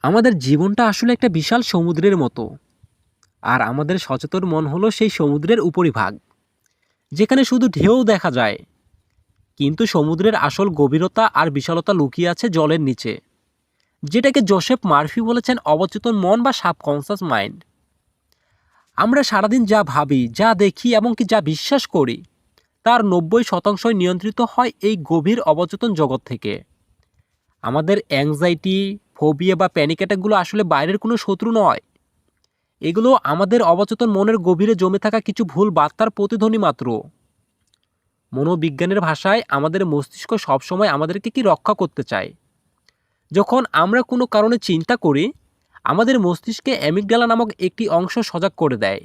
আমাদের জীবনটা আসলে একটা বিশাল সমুদ্রের মতো। আর আমাদের সচেতন মন হলো সেই সমুদ্রের উপরিভাগ, যেখানে শুধু ঢেউ দেখা যায়। কিন্তু সমুদ্রের আসল গভীরতা আর বিশালতা লুকিয়ে আছে জলের নিচে, যেটাকে জোসেফ মার্ফি বলেছেন অবচেতন মন বা সাবকনসিয়াস মাইন্ড। আমরা সারাদিন যা ভাবি, যা দেখি এবং কি যা বিশ্বাস করি, তার 90% নিয়ন্ত্রিত হয় এই গভীর অবচেতন জগৎ থেকে। আমাদের অ্যাংজাইটি, ফোবিয়া বা প্যানিক অ্যাটাকগুলো আসলে বাইরের কোনো শত্রু নয়। এগুলো আমাদের অবচেতন মনের গভীরে জমে থাকা কিছু ভুল বার্তার প্রতিধ্বনি মাত্র। মনোবিজ্ঞানের ভাষায় আমাদের মস্তিষ্ক সবসময় আমাদেরকে কি রক্ষা করতে চায়। যখন আমরা কোনো কারণে চিন্তা করি, আমাদের মস্তিষ্কে অ্যামিগডালা নামক একটি অংশ সজাগ করে দেয়।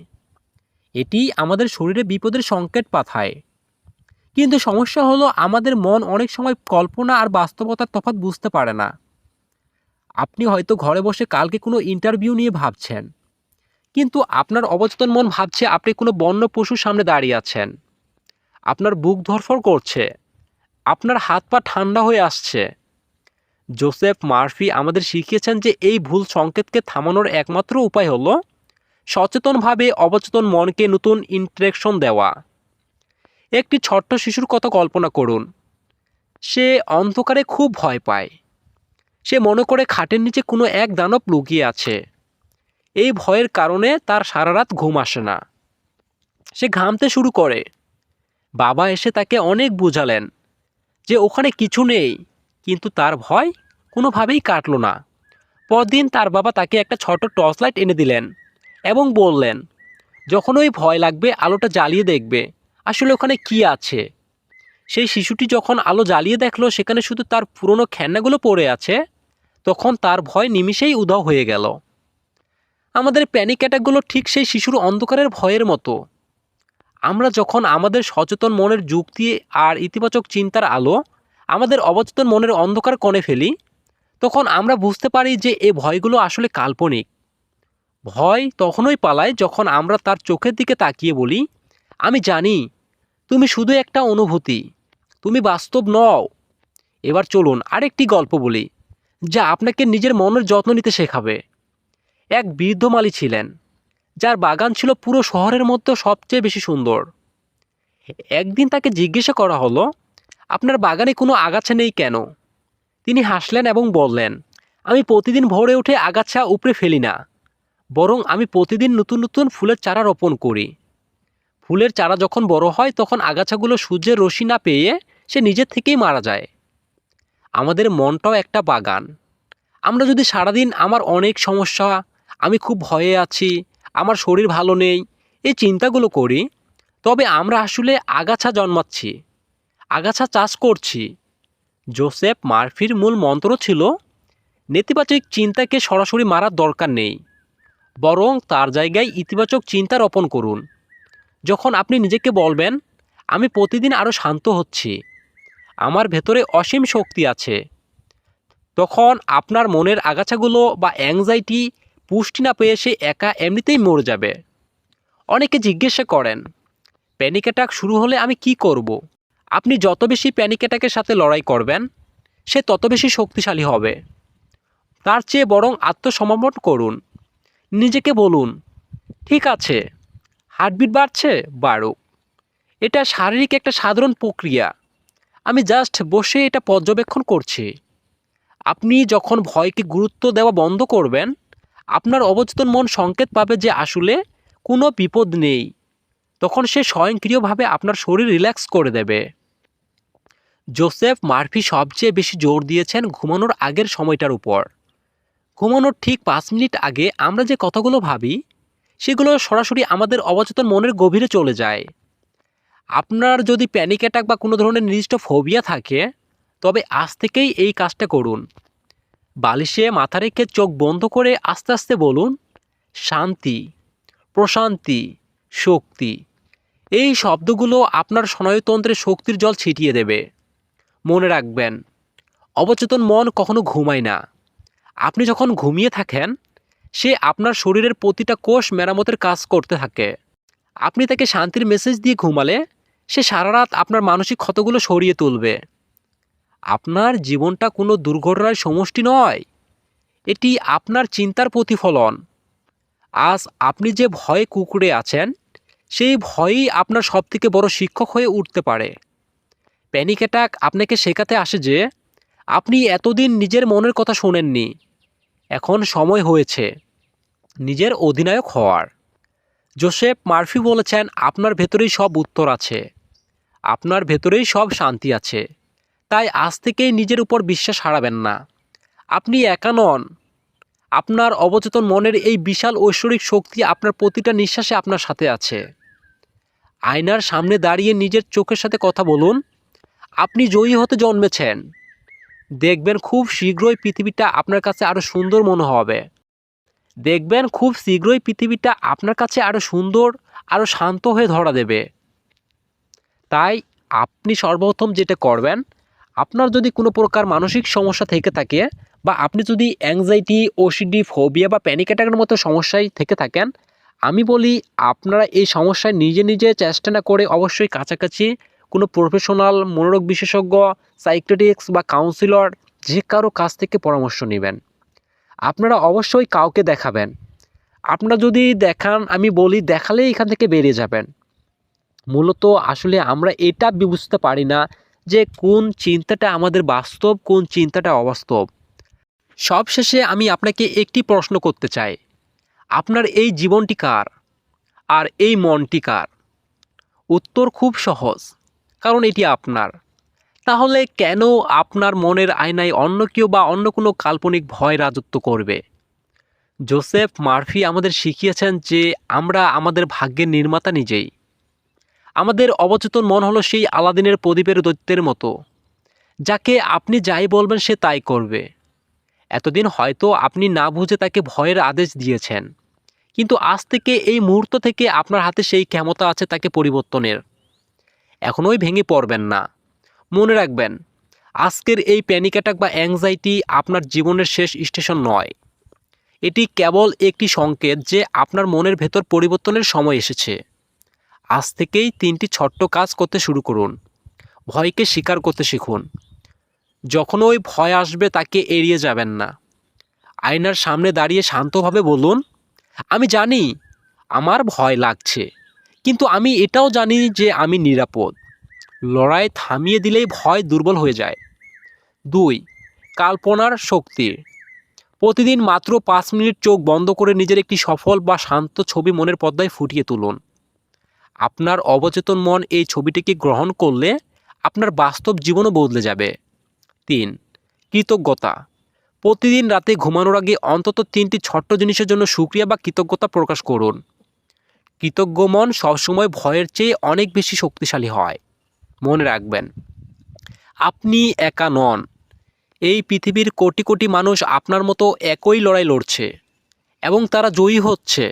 এটি আমাদের শরীরে বিপদের সংকেত পাঠায়। কিন্তু সমস্যা হলো আমাদের মন অনেক সময় কল্পনা আর বাস্তবতার তফাৎ বুঝতে পারে না। আপনি হয়তো ঘরে বসে কালকে কোনো ইন্টারভিউ নিয়ে ভাবছেন, কিন্তু আপনার অবচেতন মন ভাবছে আপনি কোনো বন্য পশুর সামনে দাঁড়িয়ে আছেন। আপনার বুক ধড়ফড় করছে, আপনার হাত পা ঠান্ডা হয়ে আসছে। জোসেফ মার্ফি আমাদের শিখিয়েছেন যে এই ভুল সংকেতকে থামানোর একমাত্র উপায় হলো সচেতনভাবে অবচেতন মনকে নতুন ইন্টারেকশন দেওয়া। একটি ছোট্ট শিশুর কথা কল্পনা করুন। সে অন্ধকারে খুব ভয় পায়। সে মনে করে খাটের নিচে কোনো এক দানব লুকিয়ে আছে। এই ভয়ের কারণে তার সারা রাত ঘুম আসে না। সে ঘামতে শুরু করে। বাবা এসে তাকে অনেক বোঝালেন যে ওখানে কিছু নেই, কিন্তু তার ভয় কোনোভাবেই কাটল না। পরদিন তার বাবা তাকে একটা ছোট টর্চ লাইট এনে দিলেন এবং বললেন, যখন ওই ভয় লাগবে আলোটা জ্বালিয়ে দেখবে আসলে ওখানে কি আছে। সেই শিশুটি যখন আলো জ্বালিয়ে দেখলো সেখানে শুধু তার পুরনো খেলনাগুলো পড়ে আছে, তখন তার ভয় নিমিষেই উধাও হয়ে গেল। আমাদের প্যানিক অ্যাটাকগুলো ঠিক সেই শিশুর অন্ধকারের ভয়ের মতো। আমরা যখন আমাদের সচেতন মনের যুক্তি আর ইতিবাচক চিন্তার আলো আমাদের অবচেতন মনের অন্ধকার কোণে ফেলি, তখন আমরা বুঝতে পারি যে এই ভয়গুলো আসলে কাল্পনিক। ভয় তখনই পালায় যখন আমরা তার চোখের দিকে তাকিয়ে বলি, আমি জানি তুমি শুধু একটা অনুভূতি, তুমি বাস্তব নও। এবার চলুন আরেকটি গল্প বলি, যা আপনাকে নিজের মনের যত্ন নিতে শেখাবে। এক বৃদ্ধ মালী ছিলেন, যার বাগান ছিল পুরো শহরের মধ্যে সবচেয়ে বেশি সুন্দর। একদিন তাকে জিজ্ঞাসা করা হলো, আপনার বাগানে কোনো আগাছা নেই কেন? তিনি হাসলেন এবং বললেন, আমি প্রতিদিন ভোরে উঠে আগাছা উপড়ে ফেলি না, বরং আমি প্রতিদিন নতুন নতুন ফুলের চারা রোপণ করি। ফুলের চারা যখন বড় হয় তখন আগাছাগুলো সূর্যের রশ্মি না পেয়ে সে নিজের থেকেই মারা যায়। আমাদের মনটাও একটা বাগান। আমরা যদি সারাদিন আমার অনেক সমস্যা, আমি খুব ভয়ে আছি, আমার শরীর ভালো নেই, এই চিন্তাগুলো করি, তবে আমরা আসলে আগাছা জন্মাচ্ছি, আগাছা চাষ করছি। জোসেফ মার্ফির মূল মন্ত্র ছিল, নেতিবাচক চিন্তাকে সরাসরি মারার দরকার নেই, বরং তার জায়গায় ইতিবাচক চিন্তা রোপণ করুন। যখন আপনি নিজেকে বলবেন, আমি প্রতিদিন আরও শান্ত হচ্ছি, আমার ভেতরে অসীম শক্তি আছে, তখন আপনার মনের আগাছাগুলো বা অ্যাংজাইটি পুষ্টি না পেয়ে সে একা এমনিতেই মরে যাবে। অনেকে জিজ্ঞাসা করেন, প্যানিক অ্যাটাক শুরু হলে আমি কি করব? আপনি যত বেশি প্যানিক অ্যাটাকের সাথে লড়াই করবেন, সে তত বেশি শক্তিশালী হবে। তার চেয়ে বরং আত্মসমর্পণ করুন। নিজেকে বলুন, ঠিক আছে, হার্টবিট বাড়ছে, বাড়ুক। এটা শারীরিক একটা সাধারণ প্রক্রিয়া, আমি জাস্ট বসে এটা পর্যবেক্ষণ করছি। আপনি যখন ভয়কে গুরুত্ব দেওয়া বন্ধ করবেন, আপনার অবচেতন মন সংকেত পাবে যে আসলে কোনো বিপদ নেই। তখন সে স্বয়ংক্রিয়ভাবে আপনার শরীর রিল্যাক্স করে দেবে। জোসেফ মার্ফি সবচেয়ে বেশি জোর দিয়েছেন ঘুমানোর আগের সময়টার উপর। ঘুমানোর ঠিক 5 মিনিট আগে আমরা যে কথাগুলো ভাবি, সেগুলো সরাসরি আমাদের অবচেতন মনের গভীরে চলে যায়। আপনার যদি প্যানিক অ্যাটাক বা কোনো ধরনের নির্দিষ্ট ফোবিয়া থাকে, তবে আজ থেকেই এই কাজটা করুন। বালিশে মাথা রেখে চোখ বন্ধ করে আস্তে আস্তে বলুন, শান্তি, প্রশান্তি, শক্তি। এই শব্দগুলো আপনার স্নায়ুতন্ত্রে শক্তির জল ছিটিয়ে দেবে। মনে রাখবেন, অবচেতন মন কখনো ঘুমায় না। আপনি যখন ঘুমিয়ে থাকেন, সে আপনার শরীরের প্রতিটা কোষ মেরামতের কাজ করতে থাকে। আপনি তাকে শান্তির মেসেজ দিয়ে ঘুমালে সে সারা রাত আপনার মানসিক ক্ষতগুলো সরিয়ে তুলবে। আপনার জীবনটা কোনো দুর্ঘটনার সমষ্টি নয়, এটি আপনার চিন্তার প্রতিফলন। আজ আপনি যে ভয়ে কুঁকড়ে আছেন, সেই ভয়ই আপনার সবথেকে বড় শিক্ষক হয়ে উঠতে পারে। প্যানিক অ্যাটাক আপনাকে শেখাতে আসে যে আপনি এতদিন নিজের মনের কথা শোনেননি। এখন সময় হয়েছে নিজের অধিনায়ক হওয়ার। জোসেফ মার্ফি বলেছেন, আপনার ভেতরেই সব উত্তর আছে, আপনার ভেতরেই সব শান্তি আছে। তাই আজ থেকেই নিজের উপর বিশ্বাস হারাবেন না। আপনি একা নন। আপনার অবচেতন মনের এই বিশাল ঐশ্বরিক শক্তি আপনার প্রতিটা নিঃশ্বাসে আপনার সাথে আছে। আয়নার সামনে দাঁড়িয়ে নিজের চোখের সাথে কথা বলুন, আপনি জয়ী হতে জন্মেছেন। দেখবেন খুব শীঘ্রই পৃথিবীটা আপনার কাছে আরও সুন্দর মনে হবে। দেখবেন খুব শীঘ্রই পৃথিবীটা আপনার কাছে আরও সুন্দর, আরও শান্ত হয়ে ধরা দেবে। তাই আপনি সর্বপ্রথম যেটা করবেন, আপনার যদি কোনো প্রকার মানসিক সমস্যা থেকে থাকে, বা আপনি যদি অ্যাংজাইটি, ওসিডি, ফোবিয়া বা প্যানিক অ্যাটাকের মতো সমস্যায় থেকে থাকেন, আমি বলি আপনারা এই সমস্যায় নিজে নিজে চেষ্টা না করে অবশ্যই কাছাকাছি কোনো প্রফেশনাল, মনোরোগ বিশেষজ্ঞ, সাইকিয়াট্রিস্ট বা কাউন্সিলর যে কারো কাছ থেকে পরামর্শ নেবেন। আপনারা অবশ্যই কাউকে দেখাবেন। আপনারা যদি দেখান, আমি বলি দেখালেই এখান থেকে বেরিয়ে যাবেন। মূলত আসলে আমরা এটা বুঝতে পারি না যে কোন চিন্তাটা আমাদের বাস্তব, কোন চিন্তাটা অবাস্তব। সবশেষে আমি আপনাকে একটি প্রশ্ন করতে চাই, আপনার এই জীবনটি কার আর এই মনটি কার? উত্তর খুব সহজ, কারণ এটি আপনার। তাহলে কেন আপনার মনের আয়নায় অন্য কেউ বা অন্য কোনো কাল্পনিক ভয় রাজত্ব করবে? জোসেফ মার্ফি আমাদের শিখিয়েছেন যে আমরা আমাদের ভাগ্যের নির্মাতা নিজেই। আমাদের অবচেতন মন হলো সেই আলাদিনের প্রদীপের দৈত্যের মতো, যাকে আপনি যাই বলবেন সে তাই করবে। এতদিন হয়তো আপনি না বুঝে তাকে ভয়ের আদেশ দিয়েছেন, কিন্তু আজ থেকে এই মুহূর্ত থেকে আপনার হাতে সেই ক্ষমতা আছে তাকে পরিবর্তনের। এখনোই ভেঙে পড়বেন না। মনে রাখবেন, আজকের এই প্যানিক অ্যাটাক বা অ্যাংজাইটি আপনার জীবনের শেষ স্টেশন নয়। এটি কেবল একটি সংকেত যে আপনার মনের ভেতর পরিবর্তনের সময় এসেছে। আজ থেকেই 3টি ছোট্ট কাজ করতে শুরু করুন। ভয়কে স্বীকার করতে শিখুন। যখন ওই ভয় আসবে তাকে এড়িয়ে যাবেন না। আয়নার সামনে দাঁড়িয়ে শান্তভাবে বলুন, আমি জানি আমার ভয় লাগছে, কিন্তু আমি এটাও জানি যে আমি নিরাপদ। লড়াই থামিয়ে দিলেই ভয় দুর্বল হয়ে যায়। 2. কল্পনার শক্তি। প্রতিদিন মাত্র 5 মিনিট চোখ বন্ধ করে নিজের একটি সফল বা শান্ত ছবি মনের পর্দায় ফুটিয়ে তুলুন। আপনার অবচেতন মন এই ছবিটিকে গ্রহণ করলে আপনার বাস্তব জীবনও বদলে যাবে। 3. কৃতজ্ঞতা। প্রতিদিন রাতে ঘুমানোর আগে অন্তত 3টি ছোট্ট জিনিসের জন্য শুকরিয়া বা কৃতজ্ঞতা প্রকাশ করুন। কৃতজ্ঞ মন সবসময় ভয়ের চেয়ে অনেক বেশি শক্তিশালী হয়। মনে রাখবেন, আপনি একা নন। এই পৃথিবীর কোটি কোটি মানুষ আপনার মতো একই লড়াই লড়ছে এবং তারা জয়ী হচ্ছে।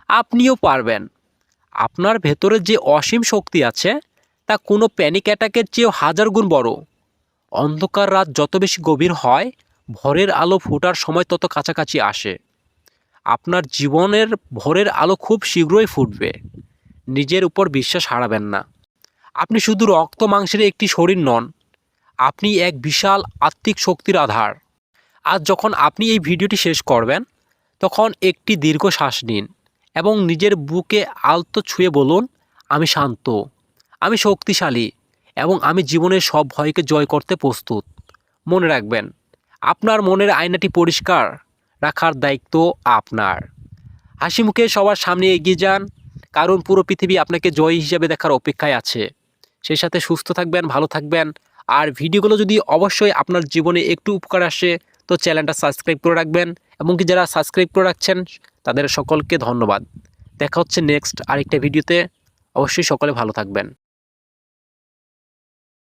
আপনিও পারবেন। আপনার ভেতরে যে অসীম শক্তি আছে তা কোনো প্যানিক অ্যাটাকের চেয়েও 1000 গুণ বড়। অন্ধকার রাত যত বেশি গভীর হয়, ভোরের আলো ফোটার সময় তত কাছাকাছি আসে। আপনার জীবনের ভোরের আলো খুব শীঘ্রই ফুটবে। নিজের উপর বিশ্বাস হারাবেন না। আপনি শুধু রক্ত মাংসের একটি শরীর নন, আপনি এক বিশাল আত্মিক শক্তির আধার। আজ যখন আপনি এই ভিডিওটি শেষ করবেন, তখন একটি দীর্ঘ শ্বাস নিন এবং নিজের বুকে আলতো ছুঁয়ে বলুন, আমি শান্ত, আমি শক্তিশালী এবং আমি জীবনের সব ভয়কে জয় করতে প্রস্তুত। মনে রাখবেন, আপনার মনের আয়নাটি পরিষ্কার রাখার দায়িত্ব আপনার। হাসি মুখে সবার সামনে এগিয়ে যান, কারণ পুরো পৃথিবী আপনাকে জয়ী হিসেবে দেখার অপেক্ষায় আছে। সেই সাথে সুস্থ থাকবেন, ভালো থাকবেন। আর ভিডিওগুলো যদি অবশ্যই আপনার জীবনে একটু উপকার আসে, তো চ্যানেলটা সাবস্ক্রাইব করে রাখবেন, এবং কি যারা সাবস্ক্রাইব করে রাখছেন তাদের সকলকে ধন্যবাদ। দেখা হচ্ছে নেক্সট আরেকটা ভিডিওতে। অবশ্যই সকলে ভালো থাকবেন।